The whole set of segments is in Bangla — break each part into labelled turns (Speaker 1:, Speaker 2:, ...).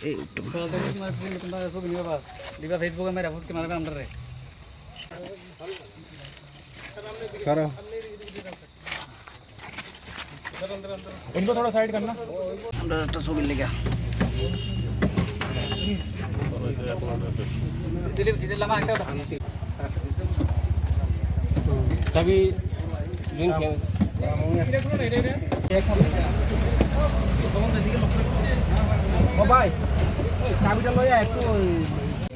Speaker 1: এই একটু
Speaker 2: इनको थोड़ा साइड करना।
Speaker 1: আমরা একটা ছবি লেখা
Speaker 2: सभी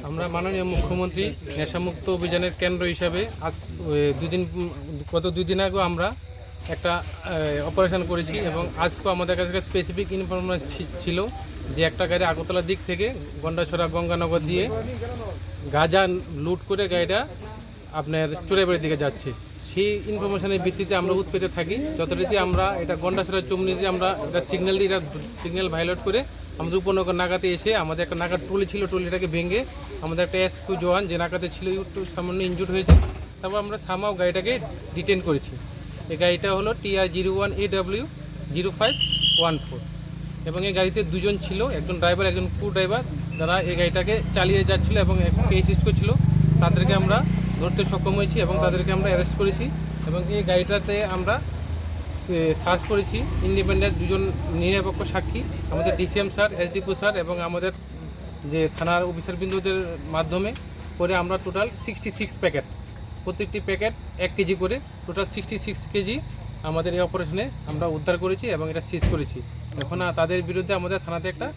Speaker 2: আমরা মাননীয় মুখ্যমন্ত্রী নেশামুক্ত অভিযানের কেন্দ্র হিসাবে আজ গত দুই দিন আগে আমরা একটা অপারেশন করেছি এবং আজকে আমাদের কাছে স্পেসিফিক ইনফরমেশন ছিল যে একটা গাড়ি আগরতলার দিক থেকে গন্ডাছড়া গঙ্গানগর দিয়ে গাঁজা লুট করে গাড়িটা আপনার চোরাইবাড়ির দিকে যাচ্ছে। সেই ইনফরমেশনের ভিত্তিতে আমরা উৎপেতে থাকি। যথারীতি আমরা এটা গন্ডাছড়া চমনিতে আমরা এটা সিগন্যাল ভায়োলেট করে আমাদের উপনগর নাগাতে এসে আমাদের একটা নাগার ট্রলি ছিল, ট্রলিটাকে ভেঙে আমাদের একটা এসকিউ জওয়ান যে নাগাতে ছিল একটু সামান্য ইনজুর্ড হয়েছে, তারপর আমরা সামাও গাড়িটাকে ডিটেন করেছি। এই গাড়িটা হলো TR01AW0514 এবং এই গাড়িতে দুজন ছিল, একজন ড্রাইভার একজন কো ড্রাইভার, যারা এই গাড়িটাকে চালিয়ে যাচ্ছিল এবং অ্যাসিস্ট করছিল। তাদেরকে আমরা ধরতে সক্ষম হয়েছি এবং তাদেরকে আমরা অ্যারেস্ট করেছি এবং এই গাড়িটাতে আমরা সার্চ করেছি ইন্ডিপেন্ডেন্ট দুজন নিরপেক্ষ সাক্ষী, আমাদের ডিসিএম স্যার, এসডিপি স্যার এবং আমাদের যে থানার অফিসারবৃন্দদের মাধ্যমে করে আমরা টোটাল 66 প্যাকেট, প্রত্যেকটি প্যাকেট 1 কেজি করে টোটাল 66 কেজি আমাদের এই অপারেশনে আমরা উদ্ধার করেছি এবং এটা সিজ করেছি। এখন তাদের বিরুদ্ধে আমাদের থানাতে একটা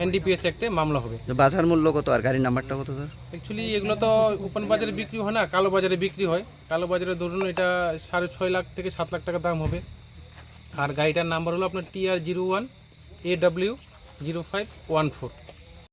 Speaker 2: NDPS অ্যাক্টে মামলা হবে।
Speaker 1: বাজার মূল্য কত আর গাড়ির নাম্বারটা কত স্যার?
Speaker 2: অ্যাকচুয়ালি এগুলো তো ওপেন বাজারে বিক্রি হয় না, কালো বাজারে বিক্রি হয়। কালো বাজারে ধরুন এটা 6.5 লাখ থেকে 7 লাখ টাকা দাম হবে। আর গাড়িটার নাম্বার হলো আপনার TR01AW0514।